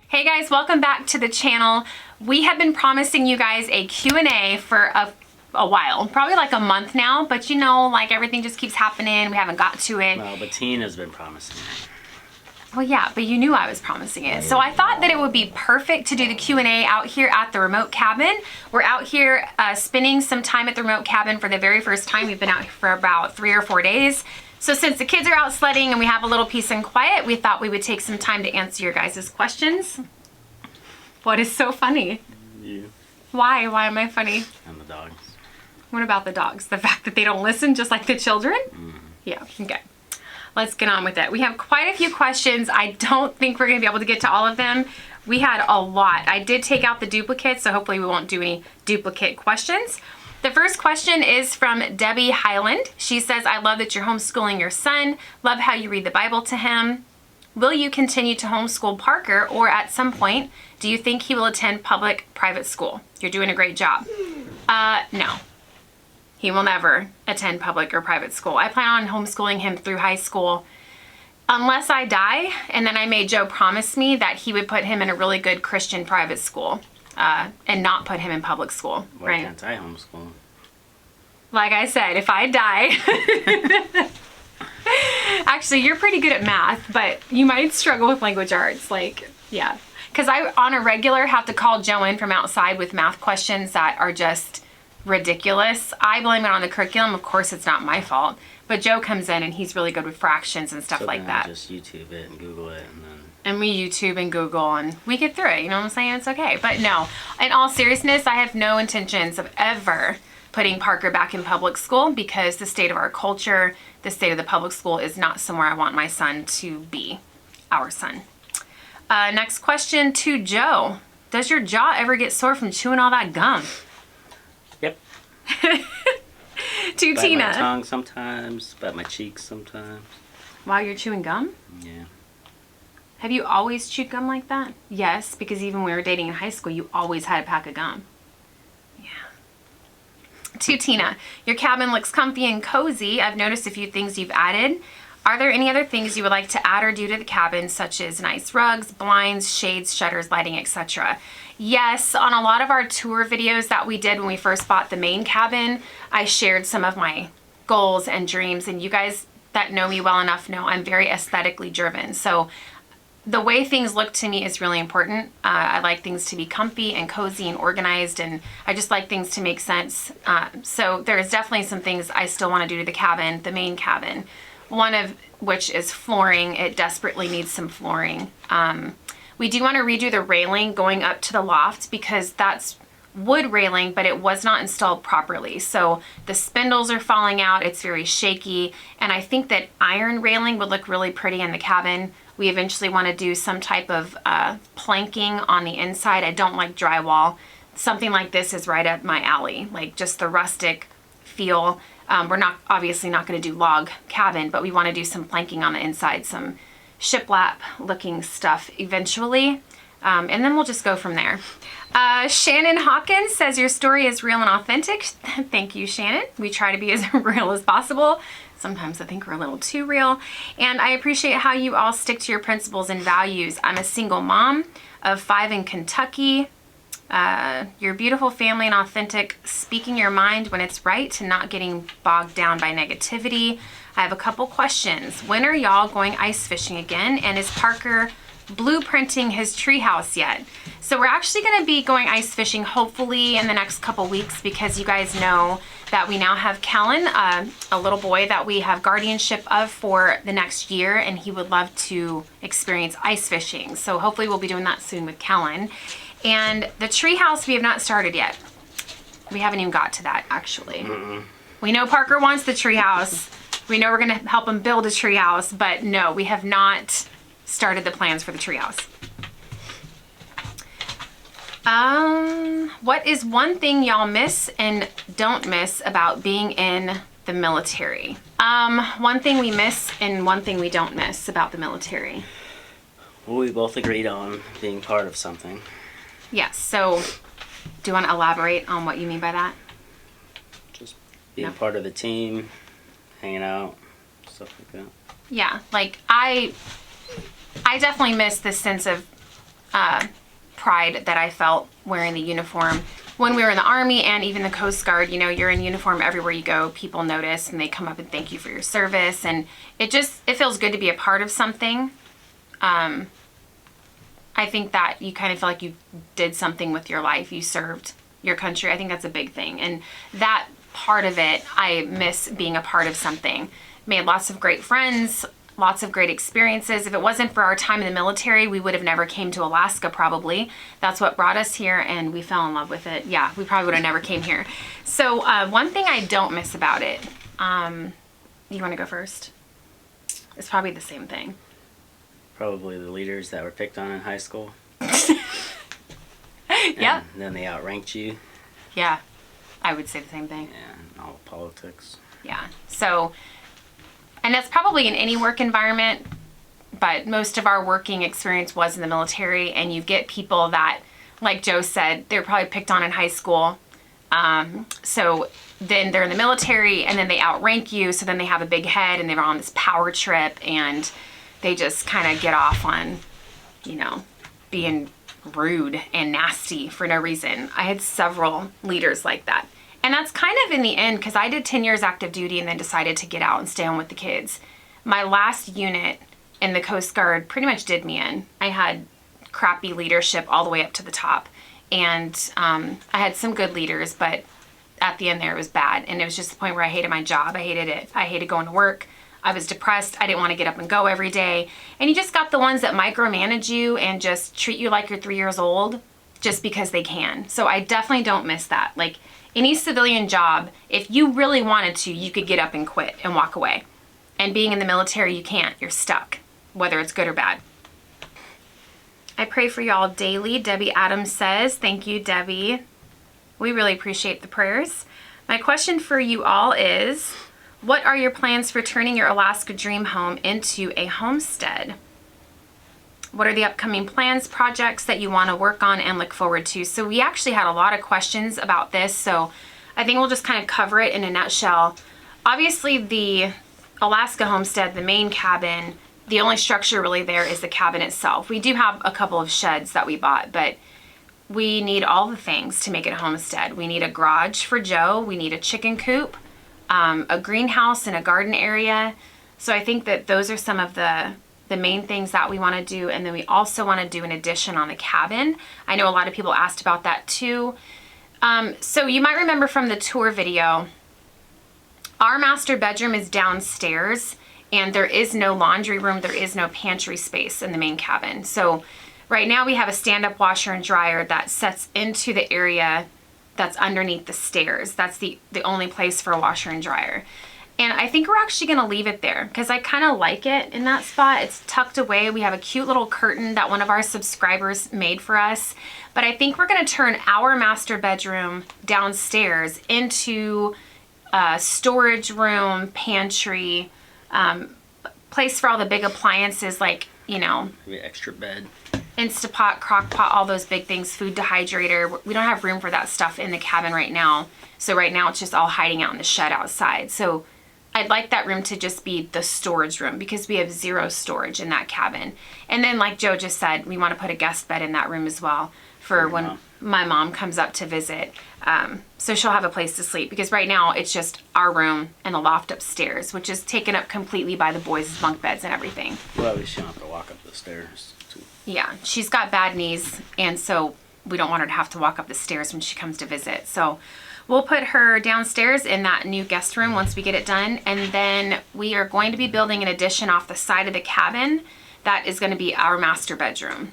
Hey guys, welcome back to the channel. We have been promising you guys a Q&A for a while, probably like a month now, but you know, like everything just keeps happening. We haven't got to it. Well, but Tina's been promising it. Well, yeah, but you knew I was promising it. So I thought that it would be perfect to do the Q&A out here at the remote cabin. We're out here spending some time at the remote cabin for the very first time. We've been out here for about 3 or 4 days. So since the kids are out sledding and we have a little peace and quiet, we thought we would take some time to answer your guys' questions. What is so funny? You. Why? Why am I funny? And the dogs. What about the dogs? The fact that they don't listen just like the children? Mm-hmm. Yeah, okay. Let's get on with it. We have quite a few questions. I don't think we're gonna be able to get to all of them. We had a lot. I did take out the duplicates, so hopefully we won't do any duplicate questions. The first question is from Debbie Highland. She says, I love that you're homeschooling your son. Love how you read the Bible to him. Will you continue to homeschool Parker, or at some point, do you think he will attend public private school? You're doing a great job. No. He will never attend public or private school. I plan on homeschooling him through high school unless I die, and then I made Joe promise me that he would put him in a really good Christian private school and not put him in public school. Why right? can't I homeschool? Like I said, if I die... Actually, you're pretty good at math, but you might struggle with language arts. Like, yeah. Because I, on a regular, have to call Joe in from outside with math questions that are just ridiculous. I blame it on the curriculum. Of course, it's not my fault. But Joe comes in and he's really good with fractions and stuff So like then that. I just YouTube it and Google it and then... And we YouTube and Google and we get through it. You know what I'm saying? It's okay. But no, in all seriousness, I have no intentions of ever putting Parker back in public school because the state of our culture, the state of the public school is not somewhere I want my son to be, our son. Next question to Joe. Does your jaw ever get sore from chewing all that gum? Yep. To Bite Tina. my tongue sometimes, bite my cheeks sometimes. While you're chewing gum? Yeah. Have you always chewed gum like that? Yes, because even when we were dating in high school, you always had a pack of gum. To Tina, your cabin looks comfy and cozy. I've noticed a few things you've added. Are there any other things you would like to add or do to the cabin, such as nice rugs, blinds, shades, shutters, lighting, etc.? Yes, on a lot of our tour videos that we did when we first bought the main cabin, I shared some of my goals and dreams, and you guys that know me well enough know I'm very aesthetically driven. So the way things look to me is really important. I like things to be comfy and cozy and organized, and I just like things to make sense. So there's definitely some things I still want to do to the cabin, the main cabin. One of which is flooring. It desperately needs some flooring. We do want to redo the railing going up to the loft because that's wood railing, but it was not installed properly. So the spindles are falling out. It's very shaky. And I think that iron railing would look really pretty in the cabin. We eventually want to do some type of planking on the inside. I don't like drywall. Something like this is right up my alley, like just the rustic feel. We're not obviously not going to do log cabin, but we want to do some planking on the inside, some shiplap looking stuff eventually. And then we'll just go from there. Shannon Hawkins says your story is real and authentic. Thank you, Shannon. We try to be as real as possible. Sometimes I think we're a little too real. And I appreciate how you all stick to your principles and values. I'm a single mom of 5 in Kentucky. Your beautiful family and authentic, speaking your mind when it's right and not getting bogged down by negativity. I have a couple questions. When are y'all going ice fishing again? And is Parker blueprinting his treehouse yet? So we're actually going to be going ice fishing hopefully in the next couple weeks because you guys know that we now have Kellen, a little boy that we have guardianship of for the next year, and he would love to experience ice fishing. So hopefully we'll be doing that soon with Kellen. And the treehouse we have not started yet. We haven't even got to that actually. Mm-mm. We know Parker wants the treehouse. We know we're going to help him build a treehouse, but no, we have not started the plans for the treehouse. What is one thing y'all miss and don't miss about being in the military? One thing we miss and one thing we don't miss about the military. Well, we both agreed on being part of something. Yes, so do you want to elaborate on what you mean by that? Just being No. part of the team, hanging out, stuff like that. Yeah, like I definitely miss this sense of pride that I felt wearing the uniform when we were in the Army and even the Coast Guard. You know, you're in uniform everywhere you go. People notice and they come up and thank you for your service, and it feels good to be a part of something. I think that you kind of feel like you did something with your life. You served your country. I think that's a big thing, and that part of it, I miss being a part of something. Made lots of great friends, lots of great experiences. If it wasn't for our time in the military, we would have never came to Alaska probably. That's what brought us here, and we fell in love with it. Yeah, we probably would have never came here. So one thing I don't miss about it, you want to go first? It's probably the same thing. Probably the leaders that were picked on in high school. Yep. And then they outranked you. Yeah, I would say the same thing. And all politics. Yeah. So, and that's probably in any work environment, but most of our working experience was in the military, and you get people that, like Joe said, they're probably picked on in high school. So then they're in the military, and then they outrank you, so then they have a big head, and they're on this power trip, and they just kind of get off on, you know, being rude and nasty for no reason. I had several leaders like that. And that's kind of in the end, because I did 10 years active duty and then decided to get out and stay home with the kids. My last unit in the Coast Guard pretty much did me in. I had crappy leadership all the way up to the top. And I had some good leaders, but at the end there it was bad. And it was just the point where I hated my job. I hated it. I hated going to work. I was depressed. I didn't want to get up and go every day. And you just got the ones that micromanage you and just treat you like you're 3 years old just because they can. So I definitely don't miss that. Like any civilian job, if you really wanted to, you could get up and quit and walk away. And being in the military, you can't. You're stuck, whether it's good or bad. I pray for y'all daily. Debbie Adams says, thank you, Debbie. We really appreciate the prayers. My question for you all is, what are your plans for turning your Alaska dream home into a homestead? What are the upcoming plans, projects that you want to work on and look forward to? So we actually had a lot of questions about this, so I think we'll just kind of cover it in a nutshell. Obviously, the Alaska homestead, the main cabin, the only structure really there is the cabin itself. We do have a couple of sheds that we bought, but we need all the things to make it a homestead. We need a garage for Joe. We need a chicken coop, a greenhouse and a garden area. So I think that those are some of the main things that we want to do. And then we also want to do an addition on the cabin. I know a lot of people asked about that too. So you might remember from the tour video, our master bedroom is downstairs and there is no laundry room. There is no pantry space in the main cabin. So right now we have a stand-up washer and dryer that sets into the area that's underneath the stairs. That's the only place for a washer and dryer. And I think we're actually gonna leave it there because I kind of like it in that spot. It's tucked away. We have a cute little curtain that one of our subscribers made for us. But I think we're gonna turn our master bedroom downstairs into a storage room, pantry, place for all the big appliances like, you know, Maybe extra bed. Instapot, Crock-Pot, all those big things, food dehydrator. We don't have room for that stuff in the cabin right now. So right now it's just all hiding out in the shed outside. So I'd like that room to just be the storage room because we have zero storage in that cabin. And then like Joe just said, we want to put a guest bed in that room as well for when mom. my mom comes up to visit. So she'll have a place to sleep because right now it's just our room and the loft upstairs, which is taken up completely by the boys' bunk beds and everything. Well, at least you don't have to walk up the stairs too. Yeah, she's got bad knees, and so we don't want her to have to walk up the stairs when she comes to visit. So we'll put her downstairs in that new guest room once we get it done, and then we are going to be building an addition off the side of the cabin that is going to be our master bedroom.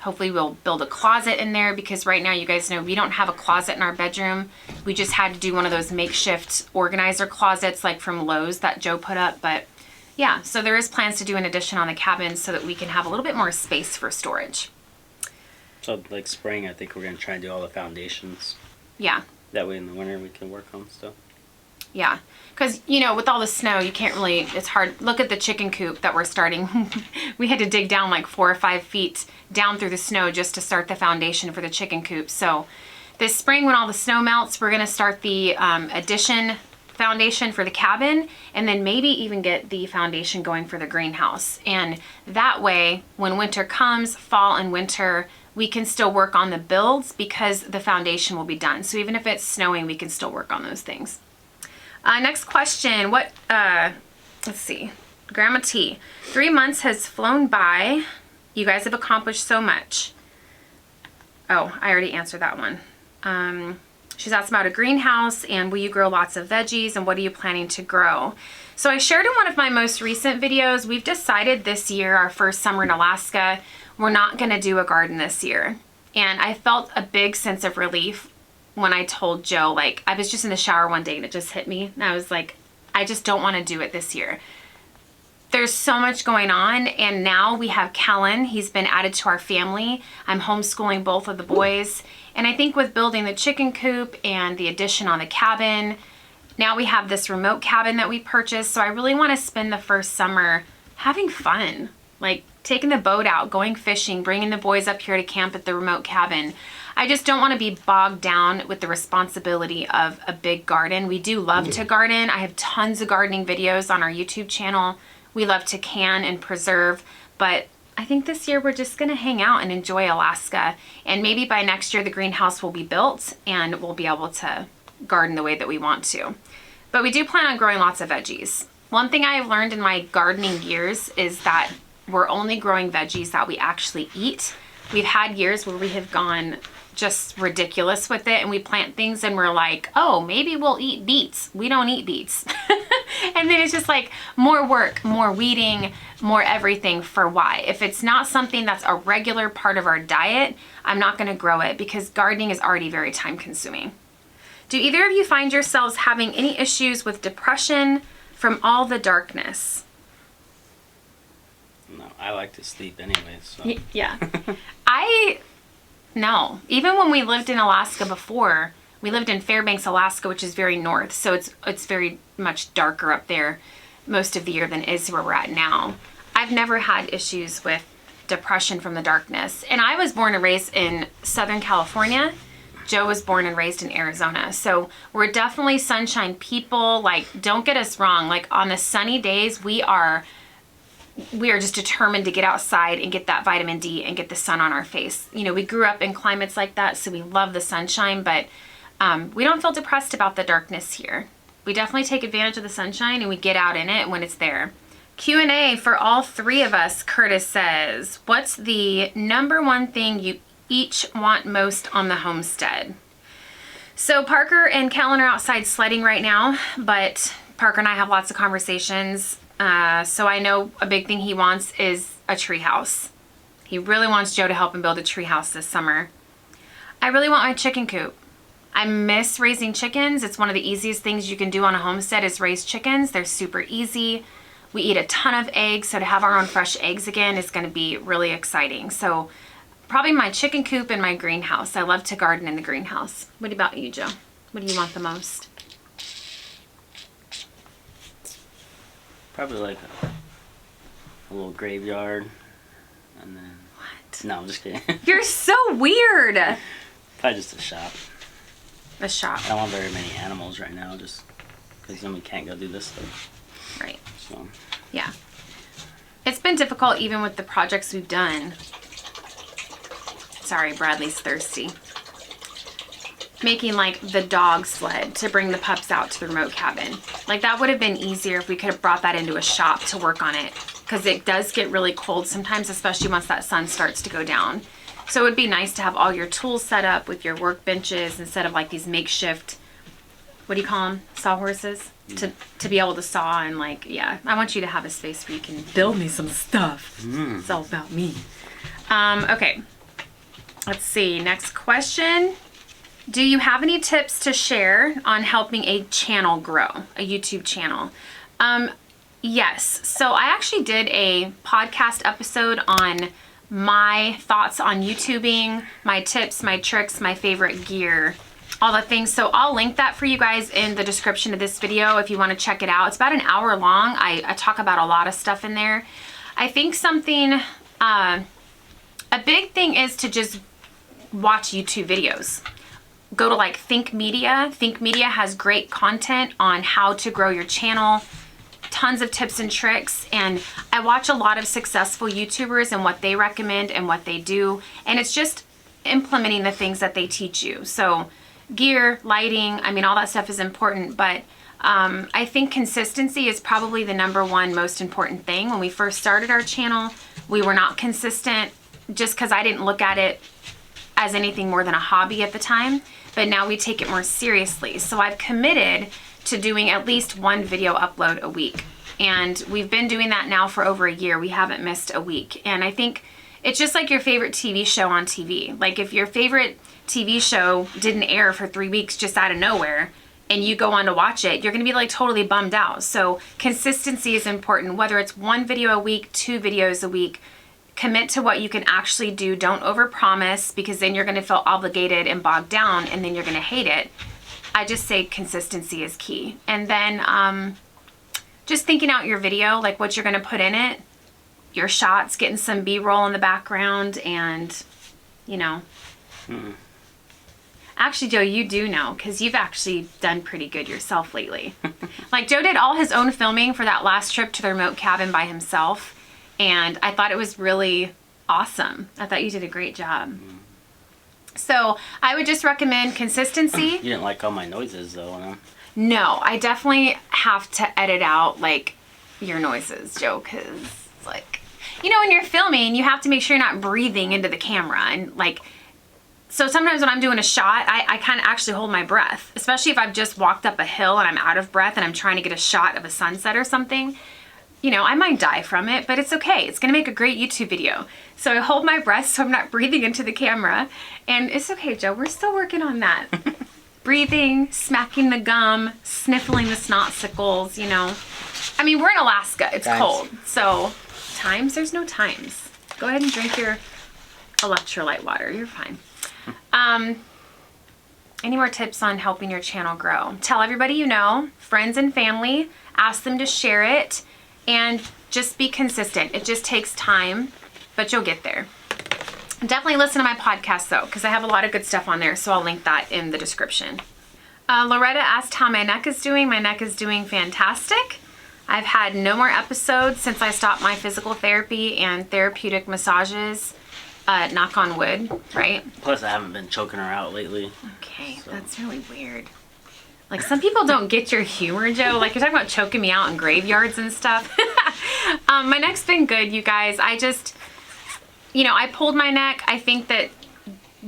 Hopefully we'll build a closet in there because right now you guys know we don't have a closet in our bedroom. We just had to do one of those makeshift organizer closets like from Lowe's that Joe put up, but Yeah, so there is plans to do an addition on the cabin so that we can have a little bit more space for storage. So like spring, I think we're gonna try and do all the foundations. Yeah. That way in the winter we can work on stuff. Yeah, because, you know, with all the snow, you can't really, it's hard. Look at the chicken coop that we're starting. We had to dig down like 4 or 5 feet down through the snow just to start the foundation for the chicken coop. So this spring, when all the snow melts, we're going to start the addition foundation for the cabin, and then maybe even get the foundation going for the greenhouse. And that way, when winter comes, fall and winter, we can still work on the builds because the foundation will be done. So even if it's snowing, we can still work on those things. Next question. Let's see. Grandma T. 3 months has flown by. You guys have accomplished so much. Oh, I already answered that one. She's asked about a greenhouse and will you grow lots of veggies and what are you planning to grow? So I shared in one of my most recent videos, we've decided this year, our first summer in Alaska, we're not going to do a garden this year. And I felt a big sense of relief when I told Joe, like, I was just in the shower one day and it just hit me. And I was like, I just don't want to do it this year. There's so much going on, and now we have Kellen. He's been added to our family. I'm homeschooling both of the boys. And I think with building the chicken coop and the addition on the cabin, now we have this remote cabin that we purchased. So I really want to spend the first summer having fun, like taking the boat out, going fishing, bringing the boys up here to camp at the remote cabin. I just don't want to be bogged down with the responsibility of a big garden. We do love to garden. I have tons of gardening videos on our YouTube channel. We love to can and preserve, but I think this year we're just going to hang out and enjoy Alaska. And maybe by next year the greenhouse will be built and we'll be able to garden the way that we want to. But we do plan on growing lots of veggies. One thing I have learned in my gardening years is that we're only growing veggies that we actually eat. We've had years where we have gone just ridiculous with it and we plant things and we're like, oh, maybe we'll eat beets. We don't eat beets. And then it's just like more work, more weeding, more everything for why. If it's not something that's a regular part of our diet, I'm not going to grow it because gardening is already very time consuming. Do either of you find yourselves having any issues with depression from all the darkness? No, I like to sleep anyway, so. Yeah. No. Even when we lived in Alaska before, we lived in Fairbanks, Alaska, which is very north, so it's very much darker up there most of the year than it is where we're at now. I've never had issues with depression from the darkness. And I was born and raised in Southern California. Joe was born and raised in Arizona. So we're definitely sunshine people. Like, don't get us wrong. Like, on the sunny days, we are just determined to get outside and get that vitamin D and get the sun on our face. You know, we grew up in climates like that, so we love the sunshine, but we don't feel depressed about the darkness here. We definitely take advantage of the sunshine and we get out in it when it's there. Q&A for all three of us, Curtis says, what's the number one thing you each want most on the homestead? So Parker and Kellen are outside sledding right now, but Parker and I have lots of conversations. So I know a big thing he wants is a tree house. He really wants Joe to help him build a tree house this summer. I really want my chicken coop. I miss raising chickens. It's one of the easiest things you can do on a homestead is raise chickens. They're super easy. We eat a ton of eggs, so to have our own fresh eggs again is going to be really exciting. So probably my chicken coop and my greenhouse. I love to garden in the greenhouse. What about you, Joe? What do you want the most? Probably like a little graveyard, and then. What? No, I'm just kidding. You're so weird. Probably just a shop. A shop. I don't want very many animals right now, just because then we can't go do this stuff. Right. So. Yeah. It's been difficult even with the projects we've done. Sorry, Bradley's thirsty. Making like the dog sled to bring the pups out to the remote cabin. Like that would have been easier if we could have brought that into a shop to work on it. Because it does get really cold sometimes, especially once that sun starts to go down. So it would be nice to have all your tools set up with your workbenches instead of like these makeshift, what do you call them? Sawhorses? To be able to saw and like, yeah. I want you to have a space where you can build me some stuff. It's all about me. Okay. Let's see. Next question. Do you have any tips to share on helping a channel grow, a YouTube channel? Yes. So I actually did a podcast episode on my thoughts on YouTubing, my tips, my tricks, my favorite gear, all the things. So I'll link that for you guys in the description of this video if you want to check it out. It's about an hour long. I talk about a lot of stuff in there. I think something, a big thing is to just watch YouTube videos. Go to like Think Media. Think Media has great content on how to grow your channel, tons of tips and tricks, and I watch a lot of successful YouTubers and what they recommend and what they do, and it's just implementing the things that they teach you. So gear, lighting, I mean, all that stuff is important, but I think consistency is probably the number one most important thing. When we first started our channel, we were not consistent just because I didn't look at it as anything more than a hobby at the time, but now we take it more seriously. So I've committed to doing at least one video upload a week. And we've been doing that now for over a year. We haven't missed a week. And I think it's just like your favorite TV show on TV. Like if your favorite TV show didn't air for 3 weeks just out of nowhere and you go on to watch it, you're gonna be like totally bummed out. So consistency is important, whether it's one video a week, 2 videos a week. Commit to what you can actually do. Don't overpromise, because then you're gonna feel obligated and bogged down and then you're gonna hate it. I just say consistency is key. And then just thinking out your video, like what you're gonna put in it, your shots, getting some B-roll in the background, and you know. Actually, Joe, you do know, because you've actually done pretty good yourself lately. Like Joe did all his own filming for that last trip to the remote cabin by himself, and I thought it was really awesome. I thought you did a great job. So I would just recommend consistency. You didn't like all my noises though, no? No, I definitely have to edit out like your noises, Joe, because like, you know, when you're filming, you have to make sure you're not breathing into the camera. And like, so sometimes when I'm doing a shot, I kind of actually hold my breath, especially if I've just walked up a hill and I'm out of breath and I'm trying to get a shot of a sunset or something. You know, I might die from it, but it's okay. It's gonna make a great YouTube video. So I hold my breath so I'm not breathing into the camera. And it's okay, Joe, we're still working on that. Breathing, smacking the gum, sniffling the snotsickles, you know. I mean, we're in Alaska, it's cold. So there's no times. Go ahead and drink your electrolyte water, you're fine. Any more tips on helping your channel grow? Tell everybody you know, friends and family, ask them to share it. And just be consistent. It just takes time, but you'll get there. Definitely listen to my podcast though, because I have a lot of good stuff on there, so I'll link that in the description. Loretta asked how my neck is doing. My neck is doing fantastic. I've had no more episodes since I stopped my physical therapy and therapeutic massages. Knock on wood, right? Plus I haven't been choking her out lately. Okay, so. That's really weird. Like, some people don't get your humor, Joe. Like, you're talking about choking me out in graveyards and stuff. My neck's been good, you guys. I just, you know, I pulled my neck. I think that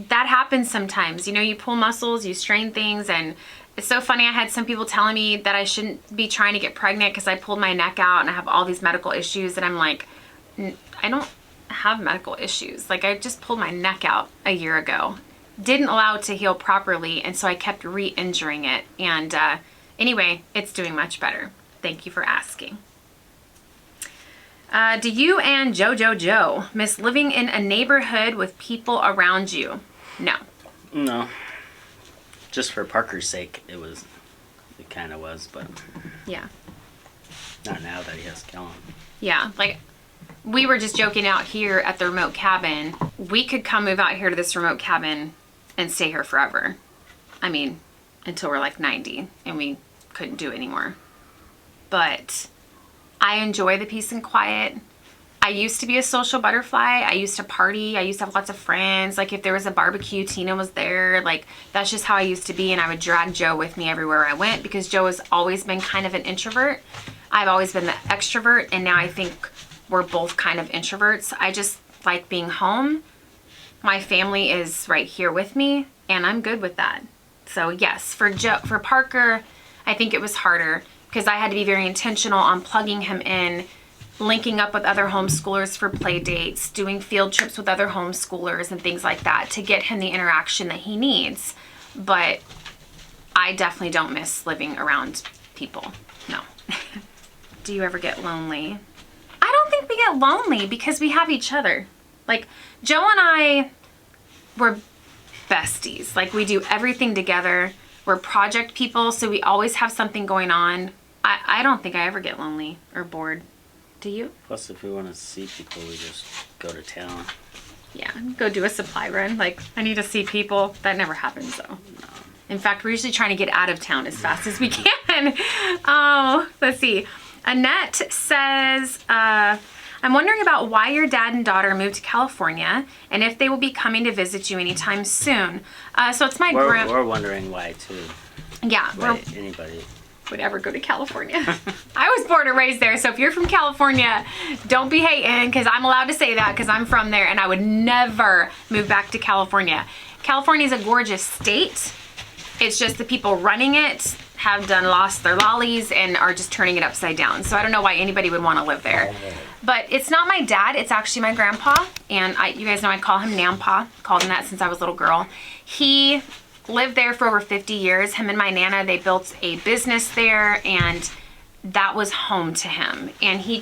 happens sometimes. You know, you pull muscles, you strain things, and it's so funny. I had some people telling me that I shouldn't be trying to get pregnant because I pulled my neck out and I have all these medical issues. And I'm like, I don't have medical issues. Like, I just pulled my neck out a year ago. Didn't allow it to heal properly, and so I kept re-injuring it. And anyway, it's doing much better. Thank you for asking. Do you and Joe miss living in a neighborhood with people around you? No. No. Just for Parker's sake, it kind of was, but yeah. Not now that he has Kellen. Yeah, like we were just joking out here at the remote cabin. We could come move out here to this remote cabin and stay here forever. I mean, until we're like 90 and we couldn't do it anymore. But I enjoy the peace and quiet. I used to be a social butterfly. I used to party. I used to have lots of friends. Like if there was a barbecue, Tina was there. Like that's just how I used to be. And I would drag Joe with me everywhere I went because Joe has always been kind of an introvert. I've always been the extrovert. And now I think we're both kind of introverts. I just like being home. My family is right here with me and I'm good with that. So yes, for Parker, I think it was harder because I had to be very intentional on plugging him in, linking up with other homeschoolers for play dates, doing field trips with other homeschoolers and things like that to get him the interaction that he needs. But I definitely don't miss living around people. No. do you ever get lonely? I don't think we get lonely because we have each other. Like, Joe and I, we're besties. Like, we do everything together. We're project people, so we always have something going on. I don't think I ever get lonely or bored. Do you? Plus, if we want to see people, we just go to town. Yeah, go do a supply run. Like, I need to see people. That never happens, though. No. In fact, we're usually trying to get out of town as fast as we can. Oh, let's see. Annette says, I'm wondering about why your dad and daughter moved to California and if they will be coming to visit you anytime soon. So it's my We're wondering why, too. Yeah. Why anybody would ever go to California. I was born and raised there, so if you're from California, don't be hating, because I'm allowed to say that because I'm from there, and I would never move back to California. California is a gorgeous state. It's just the people running it have lost their lollies and are just turning it upside down. So I don't know why anybody would want to live there. But it's not my dad, it's actually my grandpa. And you guys know I call him Nampa. Called him that since I was a little girl. He lived there for over 50 years. Him and my Nana, they built a business there, and that was home to him. And he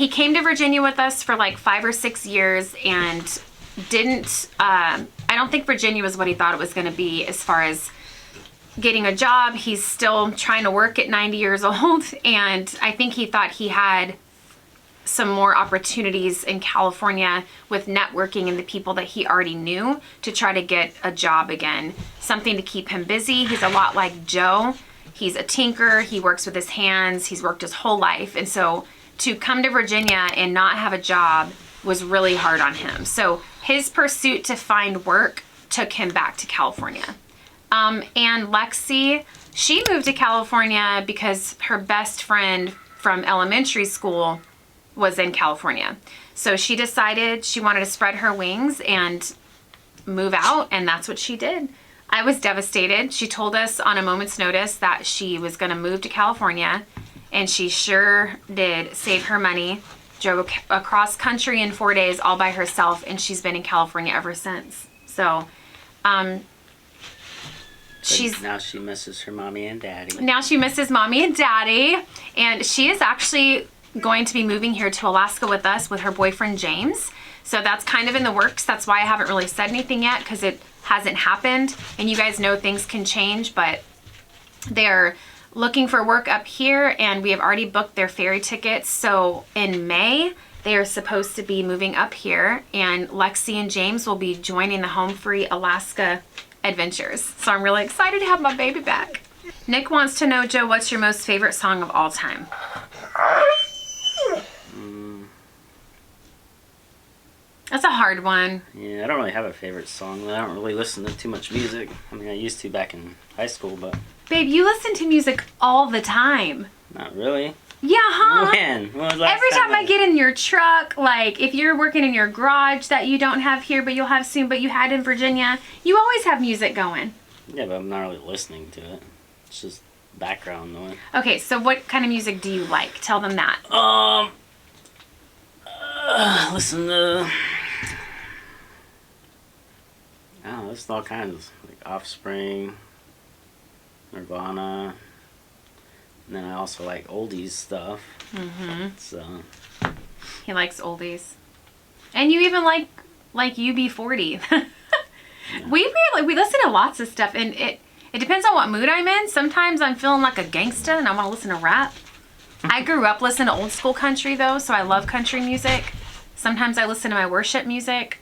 came to Virginia with us for like 5 or 6 years and didn't, I don't think Virginia was what he thought it was going to be as far as getting a job. He's still trying to work at 90 years old, and I think he thought he had some more opportunities in California with networking and the people that he already knew to try to get a job again, something to keep him busy. He's a lot like Joe. He's a tinker. He works with his hands. He's worked his whole life. And so to come to Virginia and not have a job was really hard on him. So his pursuit to find work took him back to California. And Lexi, she moved to California because her best friend from elementary school was in California. So she decided she wanted to spread her wings and move out, and that's what she did. I was devastated. She told us on a moment's notice that she was going to move to California, and she sure did save her money, drove across country in 4 days all by herself, and she's been in California ever since. So, now she misses her mommy and daddy. Now she misses mommy and daddy, and she is actually going to be moving here to Alaska with us with her boyfriend James. So that's kind of in the works. That's why I haven't really said anything yet, because it hasn't happened, and you guys know things can change, but they're looking for work up here, and we have already booked their ferry tickets. So in May they are supposed to be moving up here, and Lexi and James will be joining the Home Free Alaska adventures. So I'm really excited to have my baby back. Nick wants to know, Joe, what's your most favorite song of all time? That's a hard one. Yeah, I don't really have a favorite song. I don't really listen to too much music. I mean, I used to back in high school, but... Babe, you listen to music all the time. Not really. Yeah, huh? When was the last Every time I get in your truck, like if you're working in your garage that you don't have here, but you'll have soon, but you had in Virginia, you always have music going. Yeah, but I'm not really listening to it. It's just background noise. Okay, so what kind of music do you like? Tell them that. Listen to... I don't know, listen to all kinds. Like Offspring, Nirvana, and then I also like oldies stuff. Mm-hmm. So... He likes oldies. And you even like UB40. Yeah. We listen to lots of stuff, and it depends on what mood I'm in. Sometimes I'm feeling like a gangsta and I want to listen to rap. I grew up listening to old school country though, so I love country music. Sometimes I listen to my worship music.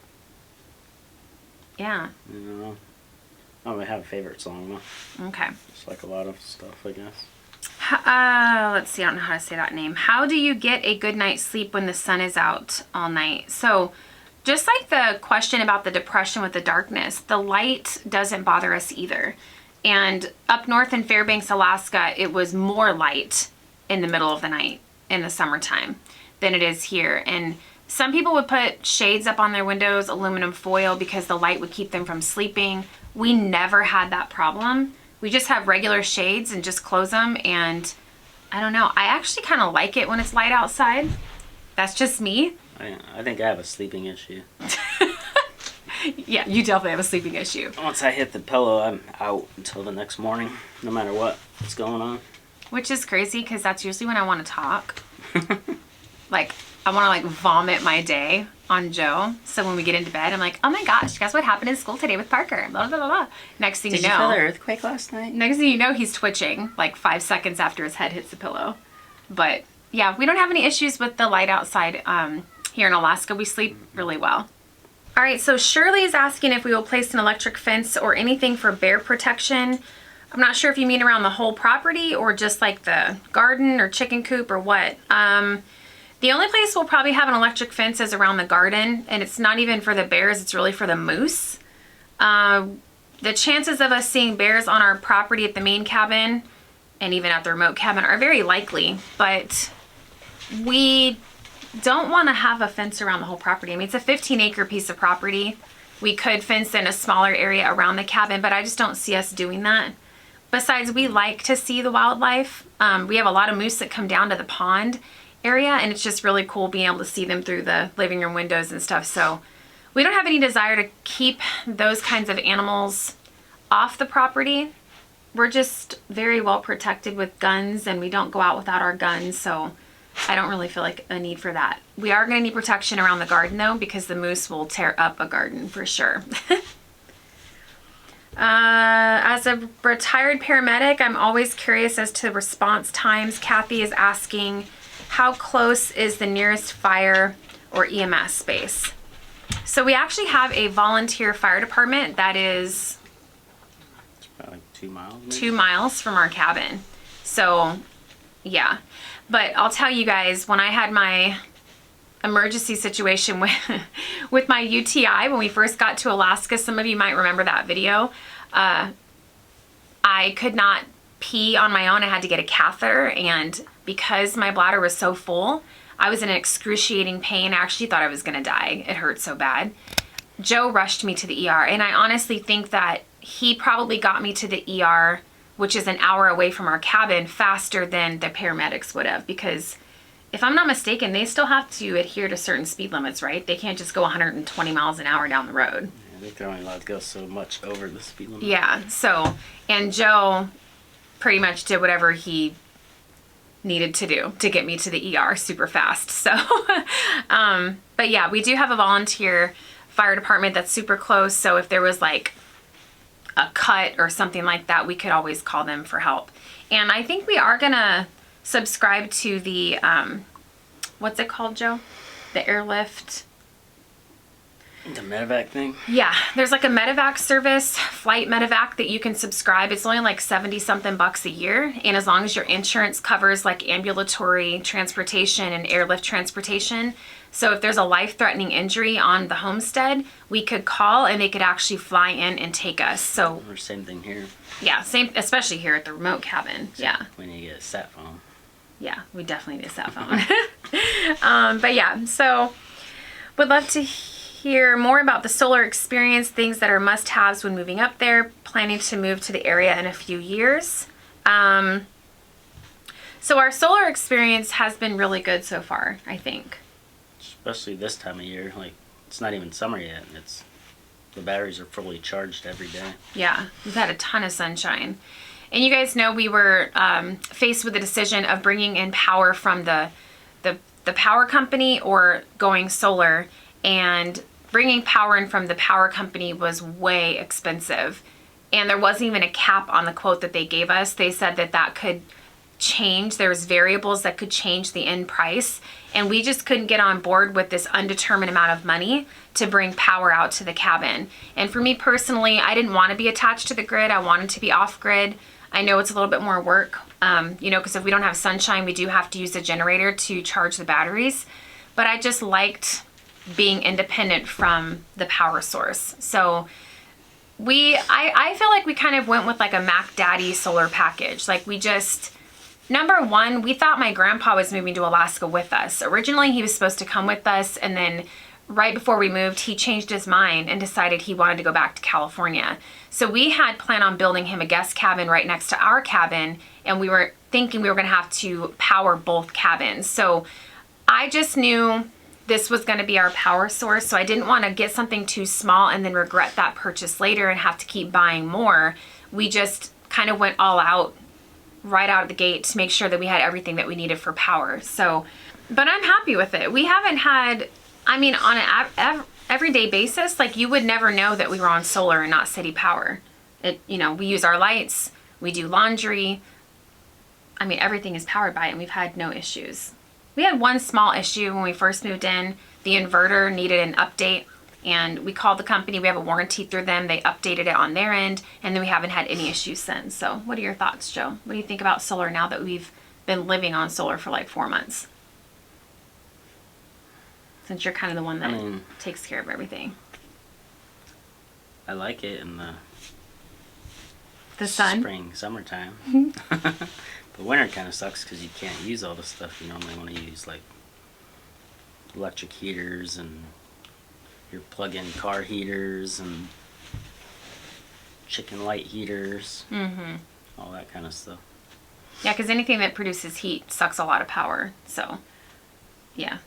Yeah. You know, I don't really have a favorite song though. Okay. Just like a lot of stuff, I guess. Let's see, I don't know how to say that name. How do you get a good night's sleep when the sun is out all night? So just like the question about the depression with the darkness, the light doesn't bother us either. And up north in Fairbanks, Alaska, it was more light in the middle of the night in the summertime than it is here. And some people would put shades up on their windows, aluminum foil, because the light would keep them from sleeping. We never had that problem. We just have regular shades and just close them. And I don't know, I actually kind of like it when it's light outside. That's just me. I think I have a sleeping issue. Yeah, you definitely have a sleeping issue. Once I hit the pillow, I'm out until the next morning, no matter what's going on. Which is crazy because that's usually when I want to talk. Like, I want to like vomit my day on Joe. So when we get into bed, I'm like, oh my gosh, guess what happened in school today with Parker? Blah, blah, blah, blah. Next thing Did you you know. feel the earthquake last night? Next thing you know, he's twitching like 5 seconds after his head hits the pillow. But yeah, we don't have any issues with the light outside here in Alaska. We sleep really well. All right, so Shirley is asking if we will place an electric fence or anything for bear protection. I'm not sure if you mean around the whole property or just like the garden or chicken coop or what. The only place we'll probably have an electric fence is around the garden, and it's not even for the bears, it's really for the moose. The chances of us seeing bears on our property at the main cabin and even at the remote cabin are very likely, but we don't want to have a fence around the whole property. I mean, it's a 15-acre piece of property. We could fence in a smaller area around the cabin, but I just don't see us doing that. Besides, we like to see the wildlife. We have a lot of moose that come down to the pond area, and it's just really cool being able to see them through the living room windows and stuff. So we don't have any desire to keep those kinds of animals off the property. We're just very well protected with guns, and we don't go out without our guns, so I don't really feel like a need for that. We are going to need protection around the garden though, because the moose will tear up a garden for sure. As a retired paramedic, I'm always curious as to response times. Kathy is asking, how close is the nearest fire or EMS space? So we actually have a volunteer fire department that is It's about like 2 miles. Maybe? 2 miles from our cabin. So yeah, but I'll tell you guys, when I had my emergency situation with my UTI when we first got to Alaska, some of you might remember that video. I could not pee on my own. I had to get a catheter, and because my bladder was so full, I was in excruciating pain. I actually thought I was gonna die. It hurt so bad. Joe rushed me to the ER, and I honestly think that he probably got me to the ER, which is an hour away from our cabin, faster than the paramedics would have, because if I'm not mistaken, they still have to adhere to certain speed limits, right? They can't just go 120 miles an hour down the road. Yeah, they're only allowed to go so much over the speed limit. Yeah, so, and Joe pretty much did whatever he needed to do to get me to the ER super fast. So, but yeah, we do have a volunteer fire department that's super close. So if there was like a cut or something like that, we could always call them for help. And I think we are gonna subscribe to the, what's it called, Joe? The airlift. The medevac thing? Yeah, there's like a medevac service, flight medevac, that you can subscribe. It's only like 70 something bucks a year. And as long as your insurance covers like ambulatory transportation and airlift transportation. So if there's a life-threatening injury on the Homestead, we could call and they could actually fly in and take us. So Or same thing here. yeah, same, especially here at the remote cabin. Yeah. We need to get a sat phone. Yeah, we definitely need a cell phone. But yeah, so would love to hear more about the solar experience, things that are must-haves when moving up there, planning to move to the area in a few years. So our solar experience has been really good so far, I think. Especially this time of year. Like, it's not even summer yet. It's the batteries are fully charged every day. Yeah, we've had a ton of sunshine. And you guys know we were faced with the decision of bringing in power from the power company or going solar. And bringing power in from the power company was way expensive. And there wasn't even a cap on the quote that they gave us. They said that that could change. There's variables that could change the end price. And we just couldn't get on board with this undetermined amount of money to bring power out to the cabin. And for me personally, I didn't want to be attached to the grid. I wanted to be off grid. I know it's a little bit more work, because if we don't have sunshine, we do have to use the generator to charge the batteries. But I just liked being independent from the power source. So I feel like we kind of went with like a Mac Daddy solar package. Like we just, number one, we thought my grandpa was moving to Alaska with us. Originally, he was supposed to come with us, and then right before we moved, he changed his mind and decided he wanted to go back to California. So we had planned on building him a guest cabin right next to our cabin, and we were thinking we were gonna have to power both cabins. So I just knew this was gonna be our power source, so I didn't wanna get something too small and then regret that purchase later and have to keep buying more. We just kind of went all out right out of the gate to make sure that we had everything that we needed for power. So, but I'm happy with it. We haven't had, I mean, on an everyday basis, like you would never know that we were on solar and not city power. We use our lights, we do laundry. I mean, everything is powered by it, and we've had no issues. We had one small issue when we first moved in. The inverter needed an update, and we called the company. We have a warranty through them. They updated it on their end, and then we haven't had any issues since. So what are your thoughts, Joe? What do you think about solar now that we've been living on solar for like 4 months? Since you're kind of the one that takes care of everything. I like it in the sun? Spring, summertime. But winter kind of sucks because you can't use all the stuff you normally want to use, like electric heaters and your plug-in car heaters and chicken light heaters, all that kind of stuff. Yeah, because anything that produces heat sucks a lot of power. So, yeah.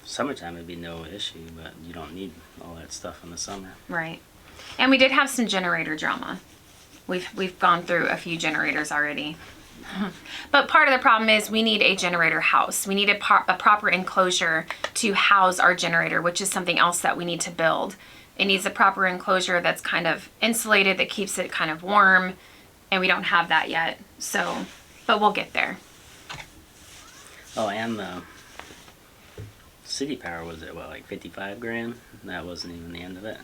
Summertime would be no issue, but you don't need all that stuff in the summer. Right. And we did have some generator drama. We've gone through a few generators already. But part of the problem is we need a generator house. We need a proper enclosure to house our generator, which is something else that we need to build. It needs a proper enclosure that's kind of insulated, that keeps it kind of warm, and we don't have that yet. So, but we'll get there. Oh, and the city power was at what, like 55 grand? That wasn't even the end of it.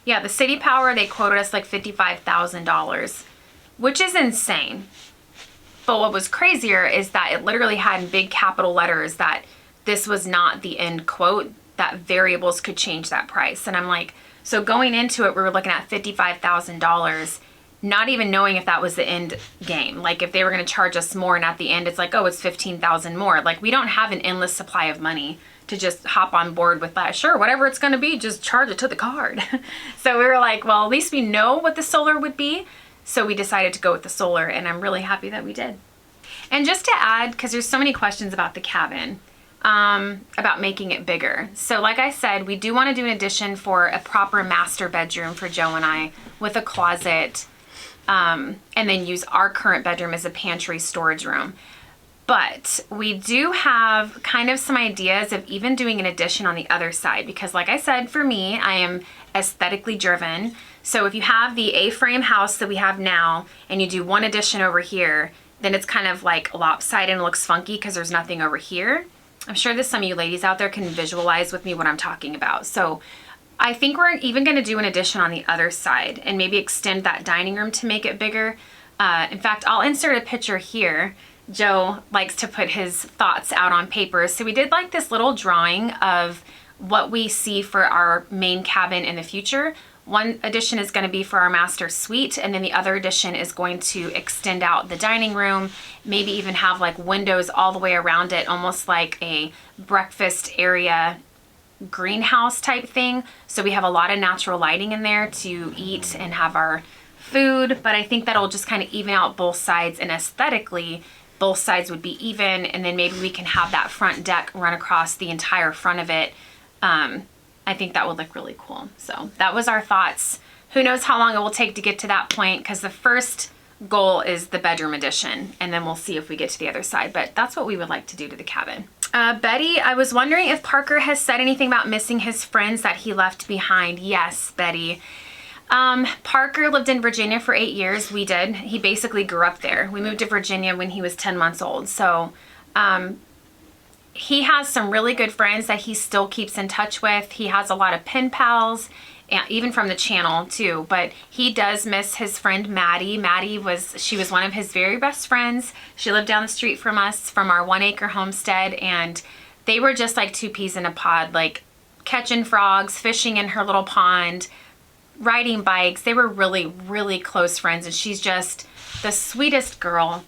Yeah, the city power, they quoted us like $55,000, which is insane. But what was crazier is that it literally had in big capital letters that this was not the end quote, that variables could change that price. And I'm like, so going into it, we were looking at $55,000, not even knowing if that was the end game. Like if they were going to charge us more, and at the end it's like, oh, it's 15,000 more. Like we don't have an endless supply of money to just hop on board with that. Sure, whatever it's going to be, just charge it to the card. So we were like, well, at least we know what the solar would be. So we decided to go with the solar, and I'm really happy that we did. And just to add, because there's so many questions about the cabin, about making it bigger. So like I said, we do want to do an addition for a proper master bedroom for Joe and I, with a closet, and then use our current bedroom as a pantry storage room. But we do have kind of some ideas of even doing an addition on the other side, because like I said, for me, I am aesthetically driven. So if you have the A-frame house that we have now and you do one addition over here, then it's kind of like lopsided and looks funky because there's nothing over here. I'm sure that some of you ladies out there can visualize with me what I'm talking about. So I think we're even going to do an addition on the other side and maybe extend that dining room to make it bigger. In fact, I'll insert a picture here. Joe likes to put his thoughts out on paper. So we did like this little drawing of what we see for our main cabin in the future. One addition is going to be for our master suite, and then the other addition is going to extend out the dining room, maybe even have like windows all the way around it, almost like a breakfast area greenhouse type thing. So we have a lot of natural lighting in there to eat and have our food, but I think that'll just kind of even out both sides, and aesthetically both sides would be even, and then maybe we can have that front deck run across the entire front of it. I think that would look really cool. So that was our thoughts. Who knows how long it will take to get to that point, because the first goal is the bedroom addition, and then we'll see if we get to the other side. But that's what we would like to do to the cabin. Betty, I was wondering if Parker has said anything about missing his friends that he left behind. Yes, Betty. Parker lived in Virginia for 8 years. We did. He basically grew up there. We moved to Virginia when he was 10 months old. So, he has some really good friends that he still keeps in touch with. He has a lot of pen pals, and even from the channel too, but he does miss his friend Maddie. She was one of his very best friends. She lived down the street from us, from our 1 acre homestead, and they were just like two peas in a pod, like catching frogs, fishing in her little pond, riding bikes. They were really, really close friends, and she's just the sweetest girl.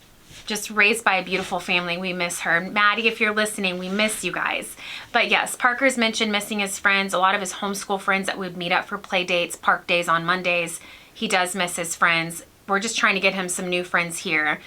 Just raised by a beautiful family. We miss her. Maddie, if you're listening, we miss you guys. But yes, Parker's mentioned missing his friends, a lot of his homeschool friends that would meet up for play dates, park days on Mondays. He does miss his friends. We're just trying to get him some new friends here.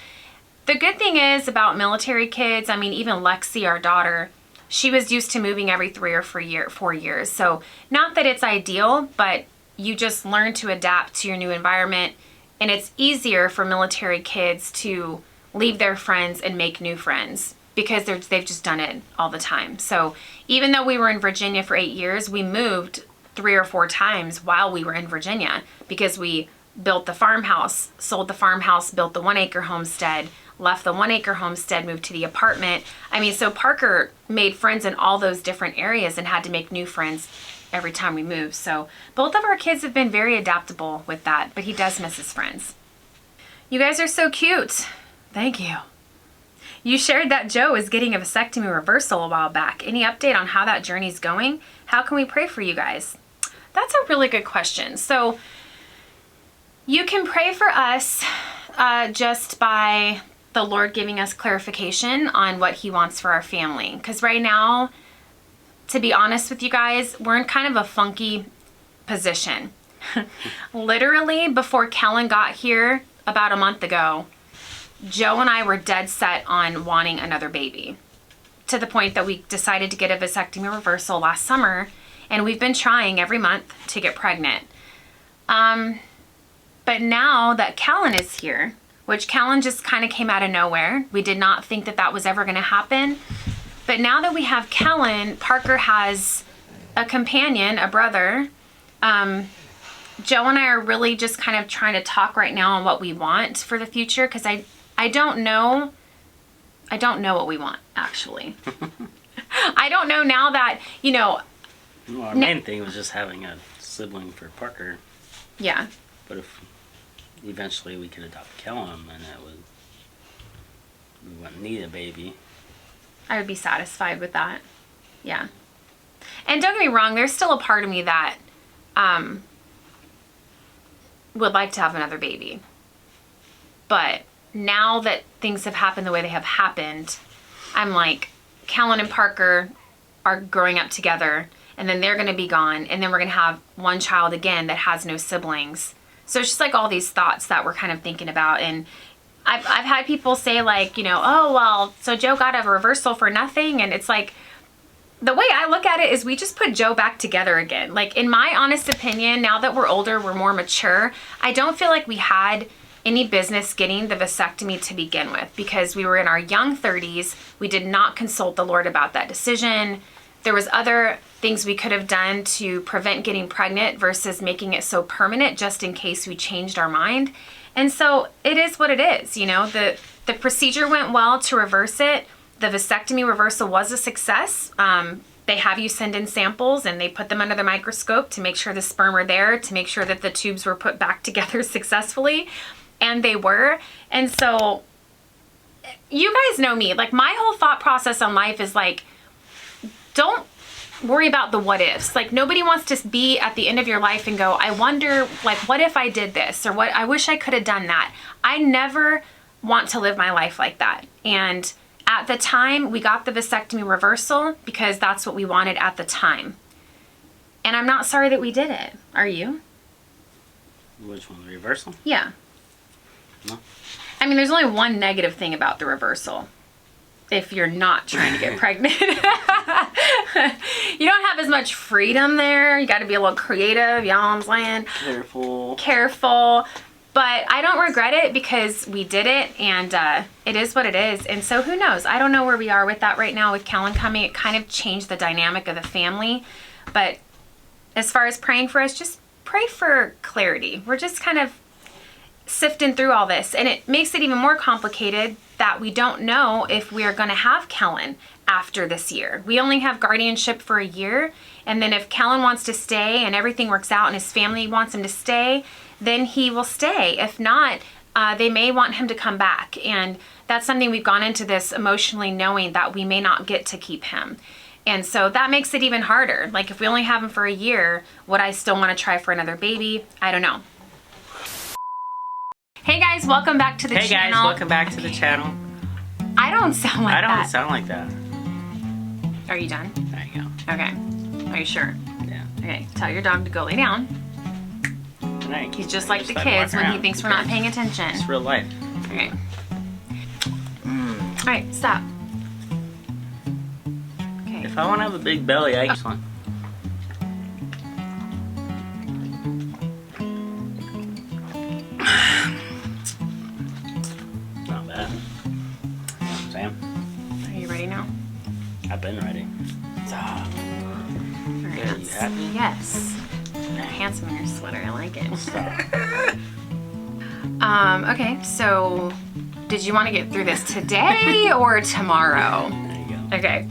The good thing is about military kids, I mean, even Lexi, our daughter, she was used to moving every 3 or 4 years. So not that it's ideal, but you just learn to adapt to your new environment. And it's easier for military kids to leave their friends and make new friends because they've just done it all the time. So even though we were in Virginia for 8 years, we moved 3 or 4 times while we were in Virginia because we built the farmhouse, sold the farmhouse, built the 1-acre homestead, left the 1-acre homestead, moved to the apartment. I mean, so Parker made friends in all those different areas and had to make new friends every time we moved. So both of our kids have been very adaptable with that, but he does miss his friends. You guys are so cute. Thank you. You shared that Joe is getting a vasectomy reversal a while back. Any update on how that journey's going? How can we pray for you guys? That's a really good question. So you can pray for us just by the Lord giving us clarification on what he wants for our family. Because right now, to be honest with you guys, we're in kind of a funky position. Literally, before Kellen got here about a month ago, Joe and I were dead set on wanting another baby, to the point that we decided to get a vasectomy reversal last summer, and we've been trying every month to get pregnant. But now that Kellen is here, which Kellen just kind of came out of nowhere, we did not think that that was ever going to happen. But now that we have Kellen, Parker has a companion, a brother. Joe and I are really just kind of trying to talk right now on what we want for the future, because I don't know what we want, actually. I don't know now that, Well, our main thing was just having a sibling for Parker. Yeah. But if eventually we could adopt Kellen, and we wouldn't need a baby. I would be satisfied with that. Yeah. And don't get me wrong, there's still a part of me that would like to have another baby. But now that things have happened the way they have happened, I'm like, Kellen and Parker are growing up together, and then they're going to be gone, and then we're going to have one child again that has no siblings. So it's just like all these thoughts that we're kind of thinking about. And I've had people say, like, oh, well, so Joe got a reversal for nothing. And it's like, the way I look at it is we just put Joe back together again. Like, in my honest opinion, now that we're older, we're more mature, I don't feel like we had any business getting the vasectomy to begin with, because we were in our young 30s. We did not consult the Lord about that decision. There was other things we could have done to prevent getting pregnant versus making it so permanent just in case we changed our mind. And so it is what it is. The procedure went well to reverse it. The vasectomy reversal was a success. They have you send in samples, and they put them under the microscope to make sure the sperm are there, to make sure that the tubes were put back together successfully. And they were. And so you guys know me. Like, my whole thought process on life is like, don't worry about the what ifs. Like, nobody wants to be at the end of your life and go, I wonder, like, what if I did this? Or what, I wish I could have done that. I never want to live my life like that. And at the time, we got the vasectomy reversal because that's what we wanted at the time. And I'm not sorry that we did it. Are you? Which one? The reversal? Yeah. No. I mean, there's only one negative thing about the reversal. If you're not trying to get pregnant. You don't have as much freedom there. You got to be a little creative. You know what I'm saying? Careful. But I don't regret it because we did it, and it is what it is. And so who knows? I don't know where we are with that right now with Kellen coming. It kind of changed the dynamic of the family. But as far as praying for us, just pray for clarity. We're just kind of sifting through all this, and it makes it even more complicated that we don't know if we are going to have Kellen after this year. We only have guardianship for a year, and then if Kellen wants to stay and everything works out and his family wants him to stay, then he will stay. If not, they may want him to come back, and that's something we've gone into this emotionally knowing that we may not get to keep him. And so that makes it even harder. Like, if we only have him for a year, would I still want to try for another baby? I don't know. Hey guys, welcome back to the channel. Hey guys, welcome back to the channel. I don't sound like that. I don't sound like that. Are you done? There you go. Okay. Are you sure? Yeah. Okay, tell your dog to go lay down. Right. He's just like the kids when he thinks we're not paying attention. It's real life. Okay. Alright, stop. Okay. If I want to have a big belly, I just want. happy? Yes. You're handsome in your sweater. I like it. Okay, so did you want to get through this today or tomorrow? There you go. Okay.